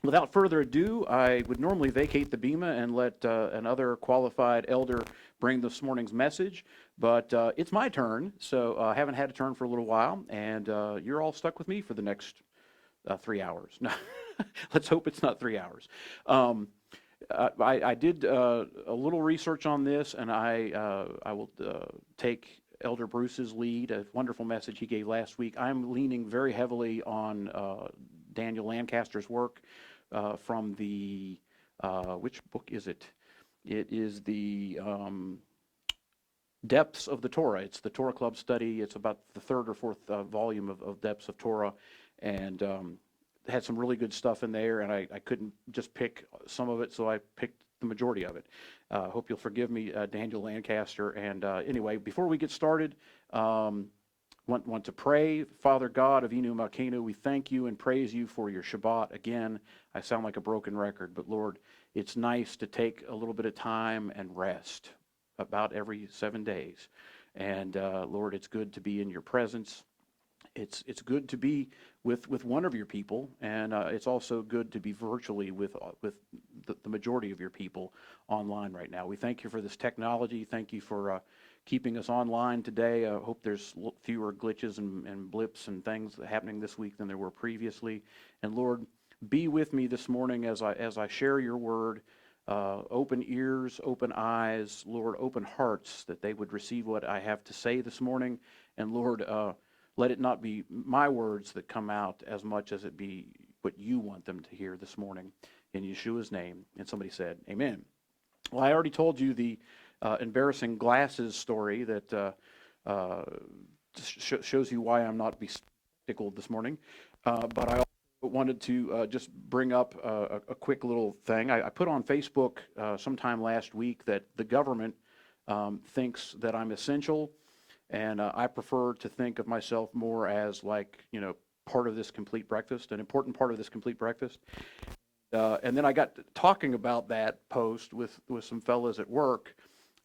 Without further ado, I would normally vacate the bema and let another qualified elder bring this morning's message, but it's my turn, so I haven't had a turn for a little while, and you're all stuck with me for the next 3 hours. No, let's hope it's not 3 hours. I did a little research on this, and I will take Elder Bruce's lead, a wonderful message he gave last week. I'm leaning very heavily on Daniel Lancaster's work from the, which book is it? It is the Depths of the Torah. It's the Torah Club study. It's about the third or fourth volume of Depths of Torah, and had some really good stuff in there, and I couldn't just pick some of it, so I picked the majority of it. Hope you'll forgive me, Daniel Lancaster. And anyway, before we get started, want to pray. Father God of Inu Malkeinu, we thank you and praise you for your Shabbat. Again, I sound like a broken record, but Lord, it's nice to take a little bit of time and rest about every 7 days. And Lord, it's good to be in your presence. It's good to be with one of your people, and it's also good to be virtually with the majority of your people online right now. We thank you for this technology. Thank you for keeping us online today. I hope there's fewer glitches and blips and things happening this week than there were previously. And Lord, be with me this morning as I share your word. Open ears, open eyes, Lord, open hearts, that they would receive what I have to say this morning. And Lord, let it not be my words that come out as much as it be what you want them to hear this morning. In Yeshua's name. And somebody said, amen. Well, I already told you the embarrassing glasses story that shows you why I'm not bespectacled this morning. But I also wanted to just bring up a quick little thing. I put on Facebook sometime last week that the government thinks that I'm essential, and I prefer to think of myself more as like, part of this complete breakfast, an important part of this complete breakfast. And then I got talking about that post with some fellas at work,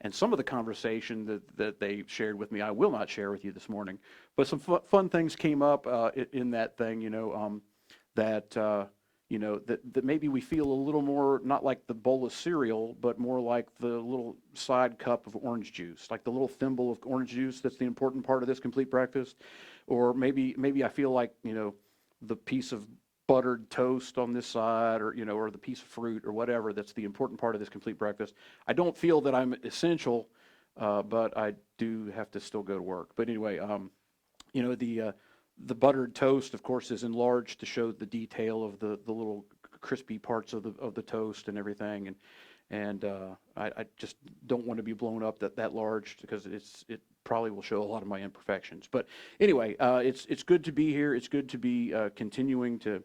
and some of the conversation that they shared with me, I will not share with you this morning. But some fun things came up in that thing, that maybe we feel a little more, not like the bowl of cereal, but more like the little side cup of orange juice, like the little thimble of orange juice that's the important part of this complete breakfast. Or maybe I feel like, the piece of buttered toast on this side, or or the piece of fruit or whatever that's the important part of this complete breakfast. I don't feel that I'm essential, but I do have to still go to work. But anyway, the buttered toast, of course, is enlarged to show the detail of the little crispy parts of the toast and everything, and I just don't want to be blown up that large, because it probably will show a lot of my imperfections. But anyway, it's good to be here. It's good to be continuing to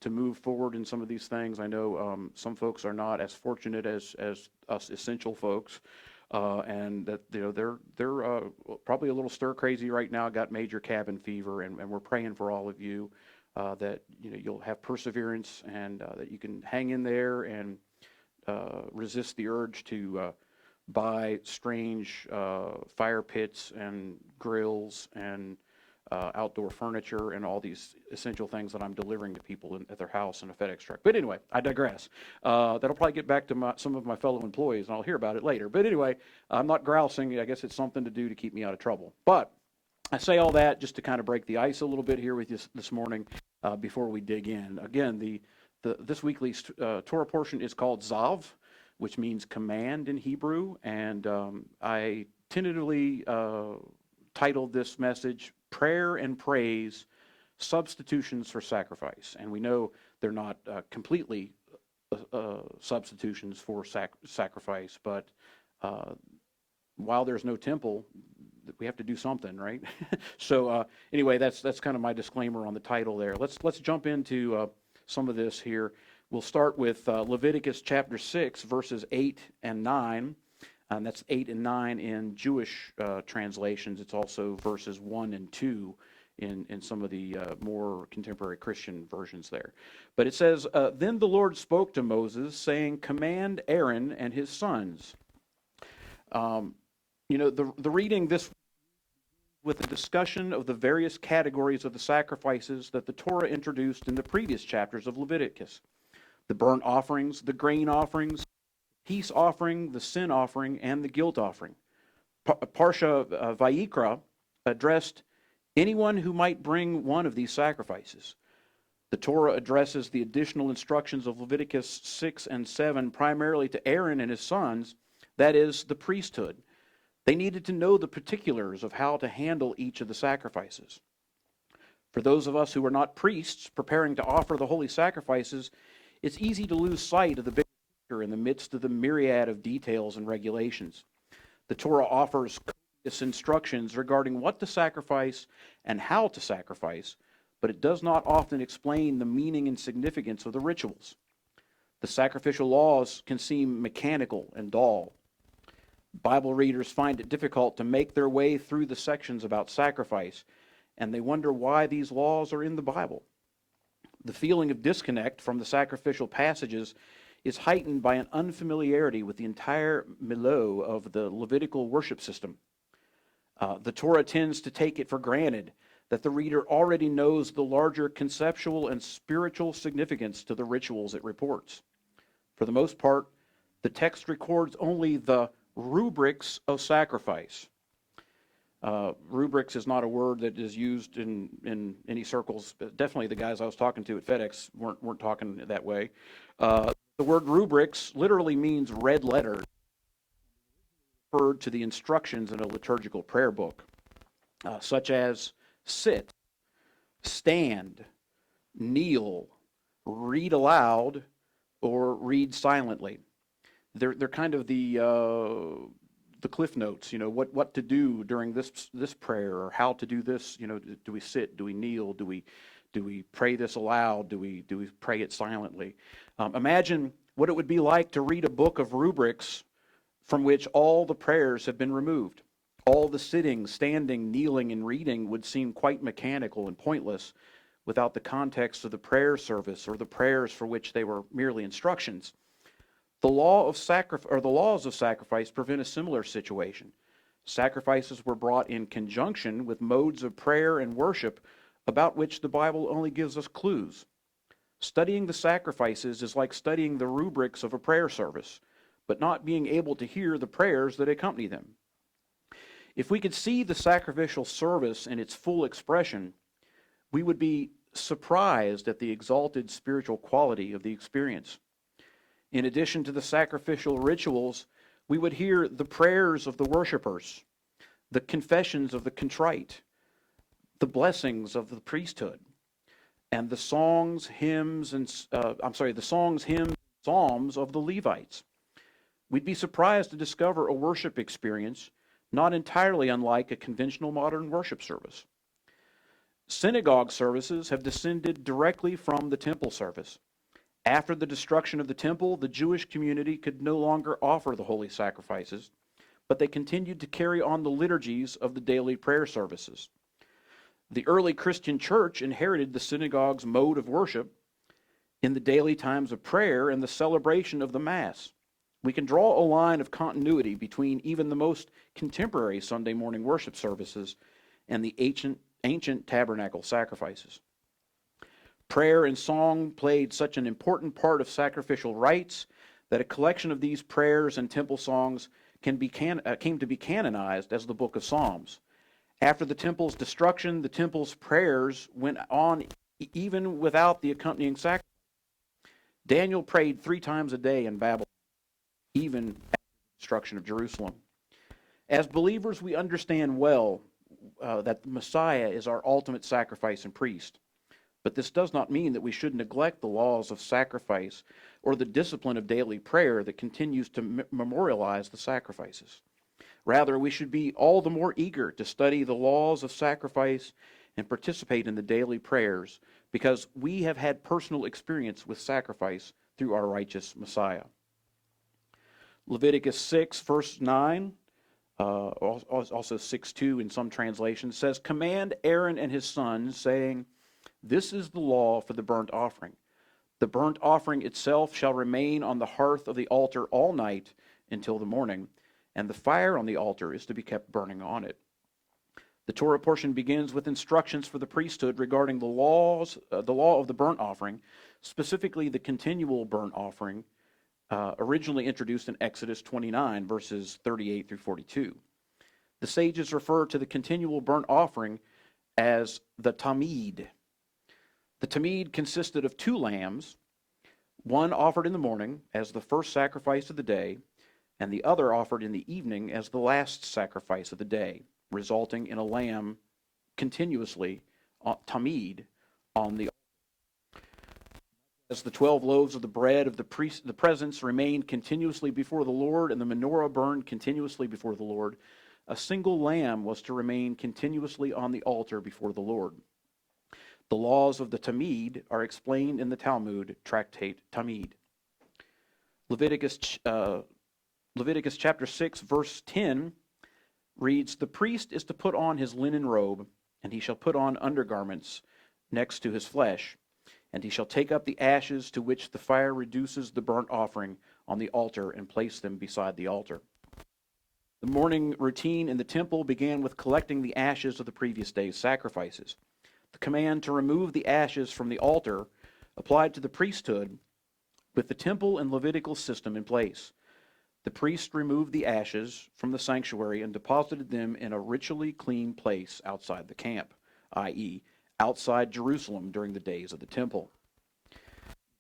move forward in some of these things. I know some folks are not as fortunate as us essential folks, and that they're probably a little stir crazy right now. Got major cabin fever, and we're praying for all of you that you'll have perseverance, and that you can hang in there and resist the urge to buy strange fire pits and grills and outdoor furniture and all these essential things that I'm delivering to people at their house in a FedEx truck. But anyway, I digress. That'll probably get back to some of my fellow employees, and I'll hear about it later. But anyway, I'm not grousing. I guess it's something to do to keep me out of trouble. But I say all that just to kind of break the ice a little bit here with you this morning before we dig in. Again, this weekly's Torah portion is called Tzav, which means command in Hebrew, and I tentatively titled this message, Prayer and Praise, Substitutions for Sacrifice. And we know they're not completely substitutions for sacrifice, but while there's no temple, we have to do something, right? So anyway, that's kind of my disclaimer on the title there. Let's jump into some of this here. We'll start with Leviticus chapter 6, verses 8 and 9. And that's 8 and 9 in Jewish translations. It's also verses 1 and 2 in some of the more contemporary Christian versions there. But it says, Then the Lord spoke to Moses, saying, Command Aaron and his sons. The reading this with a discussion of the various categories of the sacrifices that the Torah introduced in the previous chapters of Leviticus. the burnt offerings, the grain offerings, peace offering, the sin offering, and the guilt offering. Parsha Vayikra addressed anyone who might bring one of these sacrifices. The Torah addresses the additional instructions of Leviticus 6 and 7 primarily to Aaron and his sons, that is, the priesthood. They needed to know the particulars of how to handle each of the sacrifices. For those of us who are not priests preparing to offer the holy sacrifices, it's easy to lose sight of the big picture in the midst of the myriad of details and regulations. The Torah offers copious instructions regarding what to sacrifice and how to sacrifice, but it does not often explain the meaning and significance of the rituals. The sacrificial laws can seem mechanical and dull. Bible readers find it difficult to make their way through the sections about sacrifice, and they wonder why these laws are in the Bible. The feeling of disconnect from the sacrificial passages is heightened by an unfamiliarity with the entire milieu of the Levitical worship system. The Torah tends to take it for granted that the reader already knows the larger conceptual and spiritual significance to the rituals it reports. For the most part, the text records only the rubrics of sacrifice. Rubrics is not a word that is used in any circles. Definitely the guys I was talking to at FedEx weren't talking that way. The word rubrics literally means red letters, referred to the instructions in a liturgical prayer book, such as sit, stand, kneel, read aloud, or read silently. They're kind of the cliff notes, what to do during this prayer, or how to do this. Do we sit? Do we kneel? Do we pray this aloud? Do we pray it silently? Imagine what it would be like to read a book of rubrics from which all the prayers have been removed. All the sitting, standing, kneeling, and reading would seem quite mechanical and pointless without the context of the prayer service or the prayers for which they were merely instructions. The laws of sacrifice prevent a similar situation. Sacrifices were brought in conjunction with modes of prayer and worship about which the Bible only gives us clues. Studying the sacrifices is like studying the rubrics of a prayer service, but not being able to hear the prayers that accompany them. If we could see the sacrificial service in its full expression, we would be surprised at the exalted spiritual quality of the experience. In addition to the sacrificial rituals, we would hear the prayers of the worshipers, the confessions of the contrite, the blessings of the priesthood, and the songs, hymns, psalms of the Levites. We'd be surprised to discover a worship experience not entirely unlike a conventional modern worship service. Synagogue services have descended directly from the temple service. After the destruction of the temple, the Jewish community could no longer offer the holy sacrifices, but they continued to carry on the liturgies of the daily prayer services. The early Christian church inherited the synagogue's mode of worship in the daily times of prayer and the celebration of the Mass. We can draw a line of continuity between even the most contemporary Sunday morning worship services and the ancient tabernacle sacrifices. Prayer and song played such an important part of sacrificial rites that a collection of these prayers and temple songs came to be canonized as the Book of Psalms. After the temple's destruction, the temple's prayers went on even without the accompanying sacrifice. Daniel prayed 3 times a day in Babylon, even after the destruction of Jerusalem. As believers, we understand well that the Messiah is our ultimate sacrifice and priest. But this does not mean that we should neglect the laws of sacrifice or the discipline of daily prayer that continues to memorialize the sacrifices. Rather, we should be all the more eager to study the laws of sacrifice and participate in the daily prayers because we have had personal experience with sacrifice through our righteous Messiah. Leviticus 6, verse 9, also 6:2 in some translations, says, "Command Aaron and his sons, saying, this is the law for the burnt offering. The burnt offering itself shall remain on the hearth of the altar all night until the morning, and the fire on the altar is to be kept burning on it." The Torah portion begins with instructions for the priesthood regarding the law of the burnt offering, specifically the continual burnt offering, originally introduced in Exodus 29, verses 38 through 42. The sages refer to the continual burnt offering as the tamid. The tamid consisted of 2 lambs, one offered in the morning as the first sacrifice of the day, and the other offered in the evening as the last sacrifice of the day, resulting in a lamb continuously, tamid, on the altar. As the 12 loaves of the bread of the presence remained continuously before the Lord, and the menorah burned continuously before the Lord, a single lamb was to remain continuously on the altar before the Lord. The laws of the tamid are explained in the Talmud tractate Tamid. Leviticus chapter 6, verse 10 reads, "The priest is to put on his linen robe, and he shall put on undergarments next to his flesh, and he shall take up the ashes to which the fire reduces the burnt offering on the altar and place them beside the altar." The morning routine in the temple began with collecting the ashes of the previous day's sacrifices. The command to remove the ashes from the altar applied to the priesthood with the temple and Levitical system in place. The priest removed the ashes from the sanctuary and deposited them in a ritually clean place outside the camp, i.e., outside Jerusalem during the days of the temple.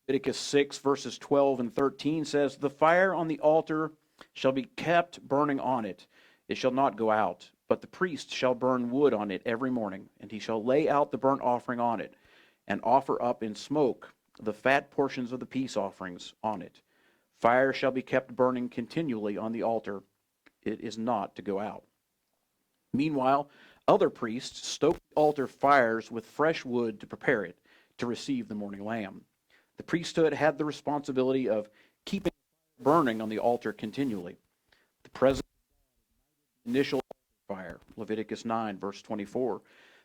Leviticus 6, verses 12 and 13 says, "The fire on the altar shall be kept burning on it. It shall not go out. But the priest shall burn wood on it every morning, and he shall lay out the burnt offering on it, and offer up in smoke the fat portions of the peace offerings on it. Fire shall be kept burning continually on the altar. It is not to go out." Meanwhile, other priests stoked the altar fires with fresh wood to prepare it to receive the morning lamb. The priesthood had the responsibility of keeping burning on the altar continually. The present initial fire, Leviticus 9, verse 24.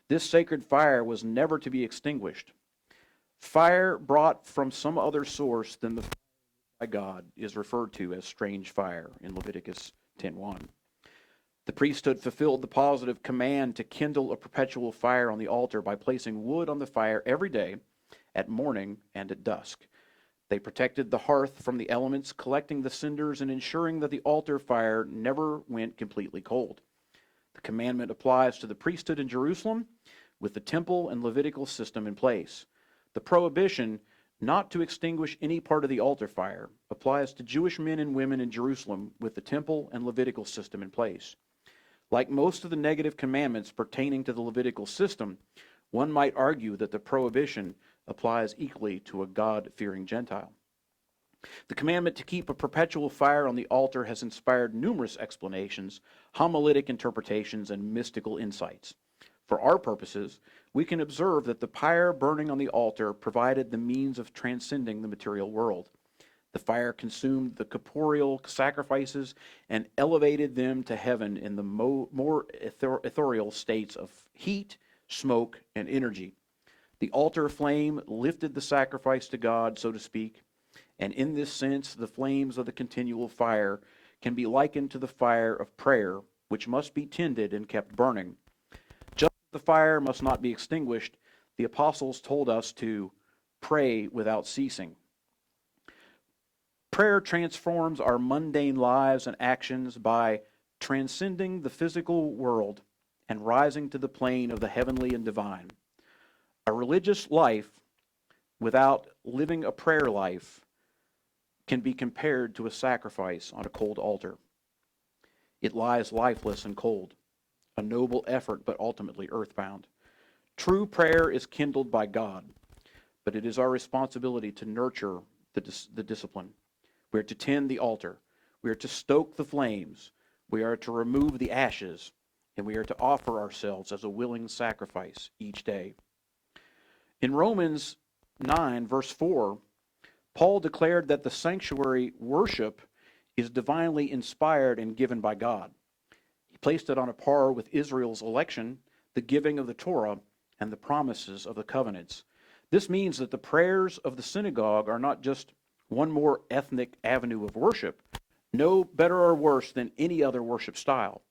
This sacred fire was never to be extinguished. Fire brought from some other source than the fire by God is referred to as strange fire in Leviticus 10:1. The priesthood fulfilled the positive command to kindle a perpetual fire on the altar by placing wood on the fire every day at morning and at dusk. They protected the hearth from the elements, collecting the cinders and ensuring that the altar fire never went completely cold. The commandment applies to the priesthood in Jerusalem with the temple and Levitical system in place. The prohibition not to extinguish any part of the altar fire applies to Jewish men and women in Jerusalem with the temple and Levitical system in place. Like most of the negative commandments pertaining to the Levitical system, one might argue that the prohibition applies equally to a God-fearing Gentile. The commandment to keep a perpetual fire on the altar has inspired numerous explanations, homiletic interpretations, and mystical insights. For our purposes, we can observe that the fire burning on the altar provided the means of transcending the material world. The fire consumed the corporeal sacrifices and elevated them to heaven in the more ethereal states of heat, smoke, and energy. The altar flame lifted the sacrifice to God, so to speak, and in this sense, the flames of the continual fire can be likened to the fire of prayer, which must be tended and kept burning. Just as the fire must not be extinguished, the apostles told us to pray without ceasing. Prayer transforms our mundane lives and actions by transcending the physical world and rising to the plane of the heavenly and divine. A religious life without living a prayer life can be compared to a sacrifice on a cold altar. It lies lifeless and cold, a noble effort but ultimately earthbound. True prayer is kindled by God, but it is our responsibility to nurture the discipline. We are to tend the altar. We are to stoke the flames. We are to remove the ashes, and we are to offer ourselves as a willing sacrifice each day. In Romans 9, verse 4, Paul declared that the sanctuary worship is divinely inspired and given by God. He placed it on a par with Israel's election, the giving of the Torah, and the promises of the covenants. This means that the prayers of the synagogue are not just one more ethnic avenue of worship, no better or worse than any other worship style.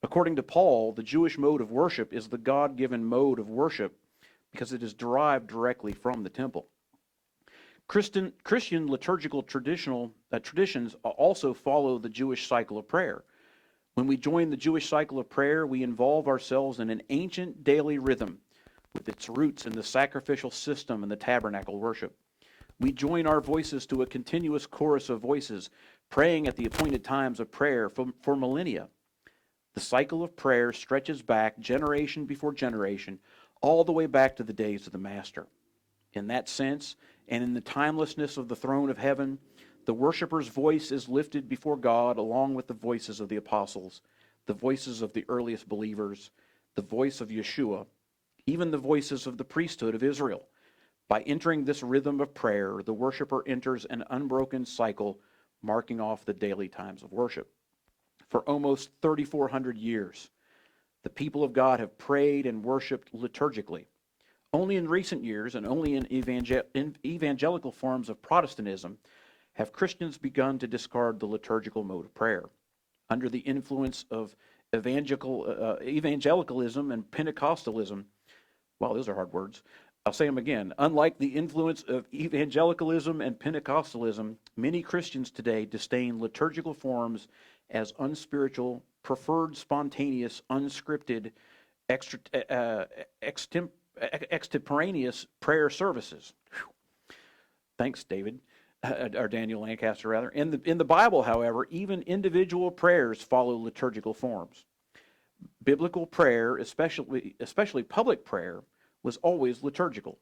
According to Paul, the Jewish mode of worship is the God-given mode of worship because it is derived directly from the temple. Christian liturgical traditions also follow the Jewish cycle of prayer. When we join the Jewish cycle of prayer, we involve ourselves in an ancient daily rhythm with its roots in the sacrificial system and the tabernacle worship. We join our voices to a continuous chorus of voices, praying at the appointed times of prayer for millennia. The cycle of prayer stretches back generation before generation, all the way back to the days of the Master. In that sense, and in the timelessness of the throne of heaven, the worshiper's voice is lifted before God along with the voices of the apostles, the voices of the earliest believers, the voice of Yeshua, even the voices of the priesthood of Israel. By entering this rhythm of prayer, the worshiper enters an unbroken cycle, marking off the daily times of worship. For almost 3,400 years, the people of God have prayed and worshiped liturgically. Only in recent years, and only in evangelical forms of Protestantism, have Christians begun to discard the liturgical mode of prayer. Under the influence of evangelicalism and Pentecostalism, wow, those are hard words. I'll say them again. Unlike the influence of evangelicalism and Pentecostalism, many Christians today disdain liturgical forms as unspiritual, preferred spontaneous, unscripted, extemporaneous prayer services. Whew. Thanks, David, or Daniel Lancaster, rather. In the Bible, however, even individual prayers follow liturgical forms. Biblical prayer, especially public prayer, was always liturgical.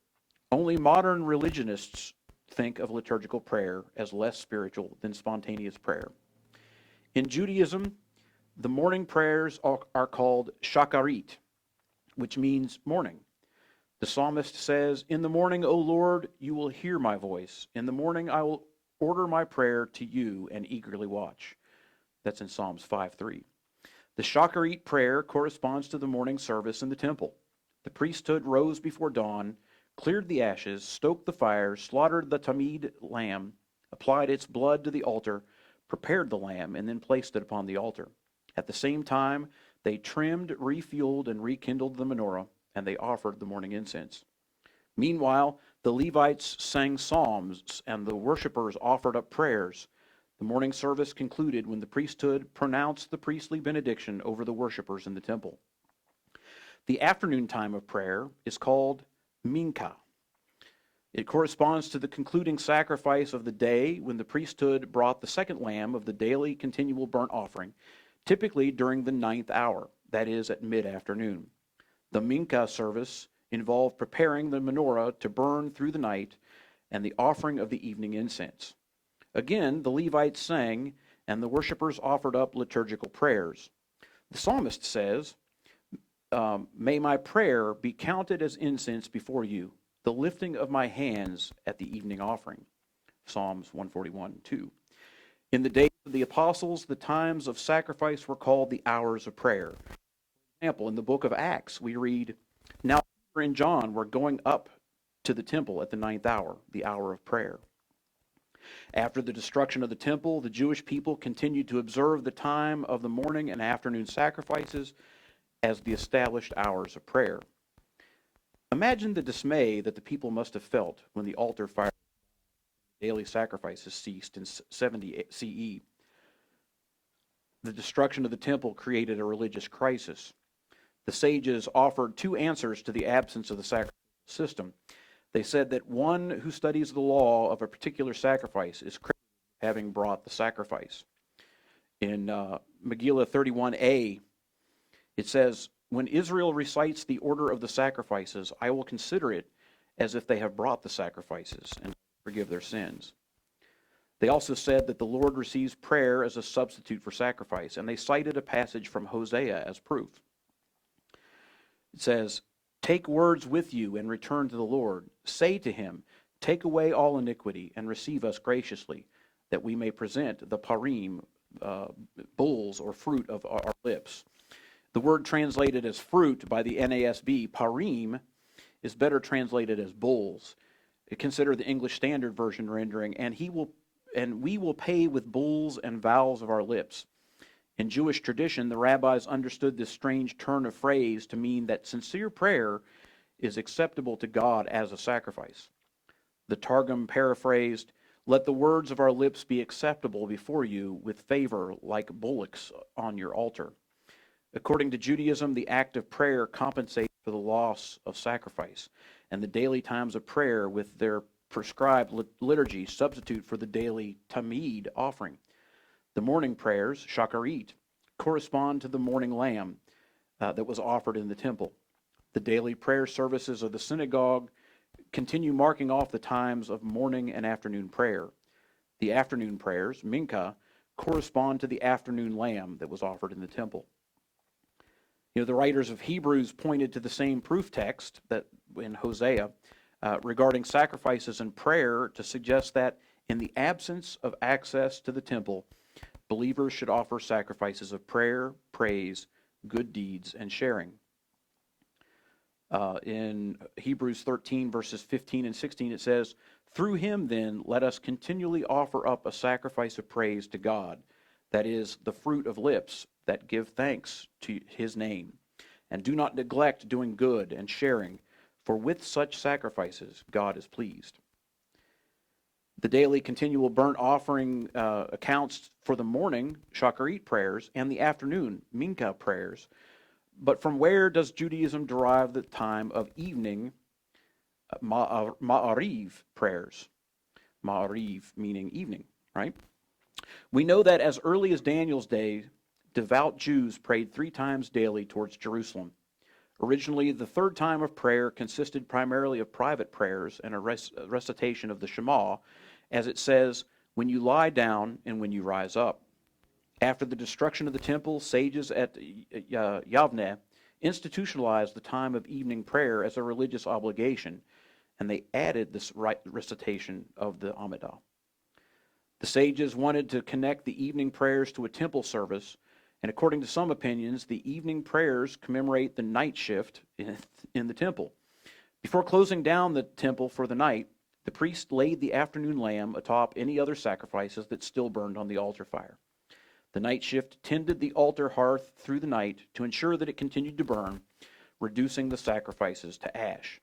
Only modern religionists think of liturgical prayer as less spiritual than spontaneous prayer. In Judaism, the morning prayers are called shakarit, which means morning. The psalmist says, "In the morning, O Lord, you will hear my voice. In the morning I will order my prayer to you and eagerly watch." That's in Psalms 5:3. The shakarit prayer corresponds to the morning service in the temple. The priesthood rose before dawn, cleared the ashes, stoked the fire, slaughtered the tamid lamb, applied its blood to the altar, prepared the lamb, and then placed it upon the altar. At the same time, they trimmed, refueled, and rekindled the menorah, and they offered the morning incense. Meanwhile, the Levites sang psalms, and the worshipers offered up prayers. The morning service concluded when the priesthood pronounced the priestly benediction over the worshipers in the temple. The afternoon time of prayer is called mincha. It corresponds to the concluding sacrifice of the day when the priesthood brought the second lamb of the daily continual burnt offering, typically during the 9th hour, that is, at mid-afternoon. The mincha service involved preparing the menorah to burn through the night and the offering of the evening incense. Again, the Levites sang, and the worshipers offered up liturgical prayers. The psalmist says, "May my prayer be counted as incense before you, the lifting of my hands at the evening offering." Psalms 141:2. In the days of the apostles, the times of sacrifice were called the hours of prayer. For example, in the book of Acts, we read, "Now Peter and John were going up to the temple at the 9th hour, the hour of prayer." After the destruction of the temple, the Jewish people continued to observe the time of the morning and afternoon sacrifices as the established hours of prayer. Imagine the dismay that the people must have felt when the altar fire daily sacrifices ceased in 70 CE. The destruction of the temple created a religious crisis. The sages offered two answers to the absence of the sacrificial system. They said that one who studies the law of a particular sacrifice is credited with having brought the sacrifice. In Megillah 31a, it says, "When Israel recites the order of the sacrifices, I will consider it as if they have brought the sacrifices and forgive their sins." They also said that the Lord receives prayer as a substitute for sacrifice, and they cited a passage from Hosea as proof. It says, "Take words with you and return to the Lord. Say to him, take away all iniquity and receive us graciously, that we may present the parim, bulls or fruit of our lips." The word translated as fruit by the NASB, parim, is better translated as bulls. Consider the English Standard Version rendering, and we will pay with bulls and vows of our lips. In Jewish tradition, the rabbis understood this strange turn of phrase to mean that sincere prayer is acceptable to God as a sacrifice. The Targum paraphrased, "Let the words of our lips be acceptable before you with favor like bullocks on your altar." According to Judaism, the act of prayer compensates for the loss of sacrifice, and the daily times of prayer with their prescribed liturgy substitute for the daily tamid offering. The morning prayers, shacharit, correspond to the morning lamb that was offered in the temple. The daily prayer services of the synagogue continue marking off the times of morning and afternoon prayer. The afternoon prayers, mincha, correspond to the afternoon lamb that was offered in the temple. The writers of Hebrews pointed to the same proof text that in Hosea regarding sacrifices and prayer to suggest that in the absence of access to the temple, believers should offer sacrifices of prayer, praise, good deeds, and sharing. In Hebrews 13, verses 15 and 16, it says, "Through him, then, let us continually offer up a sacrifice of praise to God, that is, the fruit of lips that give thanks to his name. And do not neglect doing good and sharing, for with such sacrifices God is pleased." The daily continual burnt offering accounts for the morning, shacharit prayers, and the afternoon, mincha prayers. But from where does Judaism derive the time of evening, ma'ariv prayers? Ma'ariv meaning evening, right? We know that as early as Daniel's day, devout Jews prayed 3 times daily towards Jerusalem. Originally, the third time of prayer consisted primarily of private prayers and a recitation of the Shema, as it says, "When you lie down and when you rise up." After the destruction of the temple, sages at Yavneh institutionalized the time of evening prayer as a religious obligation, and they added this recitation of the Amidah. The sages wanted to connect the evening prayers to a temple service, and according to some opinions, the evening prayers commemorate the night shift in the temple. Before closing down the temple for the night, the priest laid the afternoon lamb atop any other sacrifices that still burned on the altar fire. The night shift tended the altar hearth through the night to ensure that it continued to burn, reducing the sacrifices to ash.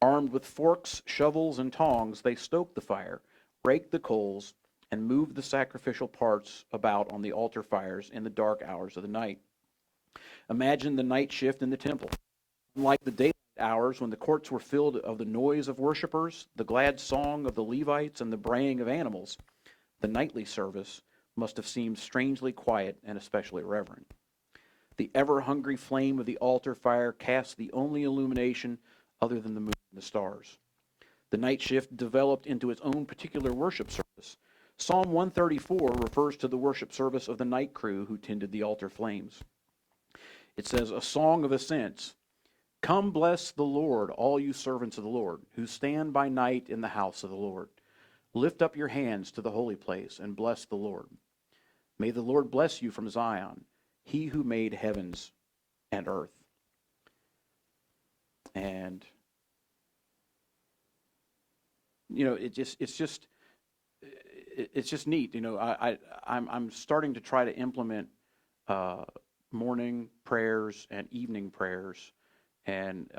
Armed with forks, shovels, and tongs, they stoked the fire, raked the coals, and moved the sacrificial parts about on the altar fires in the dark hours of the night. Imagine the night shift in the temple. Unlike the daylight hours when the courts were filled of the noise of worshipers, the glad song of the Levites, and the braying of animals, the nightly service must have seemed strangely quiet and especially reverent. The ever-hungry flame of the altar fire cast the only illumination other than the moon and the stars. The night shift developed into its own particular worship service. Psalm 134 refers to the worship service of the night crew who tended the altar flames. It says, "A song of ascents. Come bless the Lord, all you servants of the Lord, who stand by night in the house of the Lord. Lift up your hands to the holy place and bless the Lord. May the Lord bless you from Zion, he who made heavens and earth." And it's just neat. I'm starting to try to implement morning prayers and evening prayers, and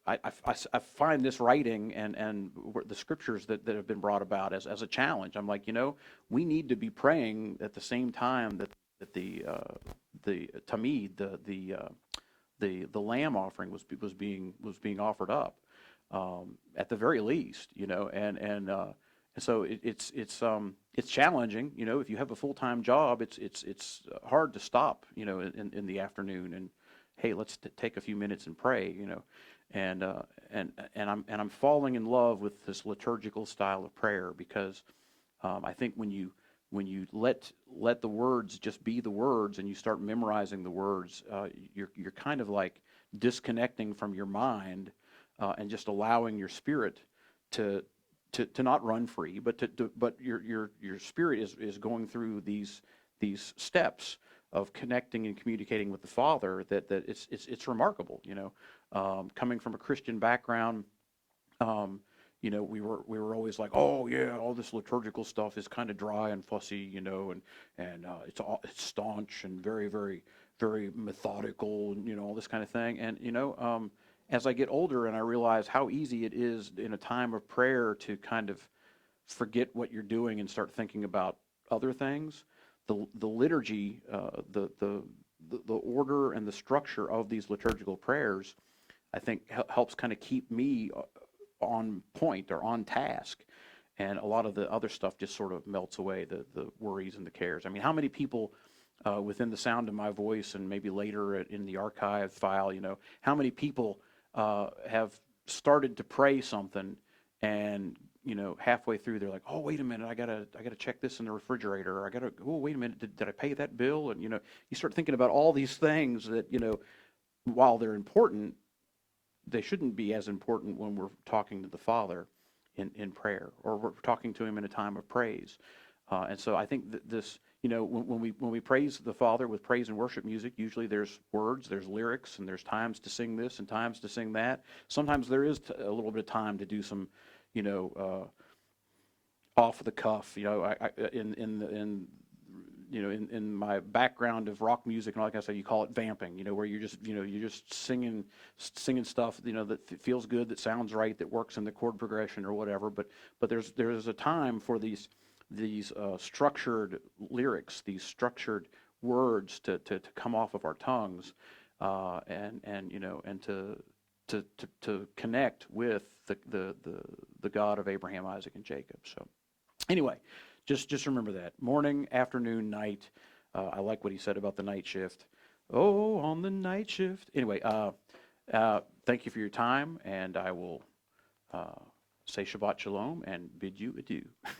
I find this writing and the scriptures that have been brought about as a challenge. I'm like, we need to be praying at the same time that the tamid, the lamb offering was being offered up, at the very least, and so it's challenging. If you have a full-time job, it's hard to stop, in the afternoon and, hey, let's take a few minutes and pray, and I'm falling in love with this liturgical style of prayer because I think when you let the words just be the words and you start memorizing the words, you're kind of like disconnecting from your mind and just allowing your spirit to not run free, but your spirit is going through these steps of connecting and communicating with the Father. That it's remarkable. Coming from a Christian background, we were always like, oh yeah, all this liturgical stuff is kind of dry and fussy, and it's staunch and very very very methodical, and all this kind of thing, and as I get older and I realize how easy it is in a time of prayer to kind of forget what you're doing and start thinking about other things, the liturgy, the order and the structure of these liturgical prayers, I think helps kind of keep me on point or on task. And a lot of the other stuff just sort of melts away, the worries and the cares. I mean, how many people within the sound of my voice and maybe later in the archive file, how many people have started to pray something and, halfway through they're like, oh, wait a minute, I gotta check this in the refrigerator, or oh, wait a minute, did I pay that bill? And, you start thinking about all these things that, while they're important, they shouldn't be as important when we're talking to the Father in prayer, or we're talking to him in a time of praise. And so I think that this, when we praise the Father with praise and worship music, usually there's words, there's lyrics, and there's times to sing this and times to sing that. Sometimes there is a little bit of time to do some, off the cuff. In my background of rock music and all that kind of stuff, you call it vamping. Where you're just singing stuff, that feels good, that sounds right, that works in the chord progression or whatever. But there's a time for these structured lyrics, these structured words to come off of our tongues, and to connect with the God of Abraham, Isaac, and Jacob. So anyway, just remember that morning, afternoon, night. I like what he said about the night shift. Oh, on the night shift. Anyway, thank you for your time, and I will say Shabbat Shalom and bid you adieu.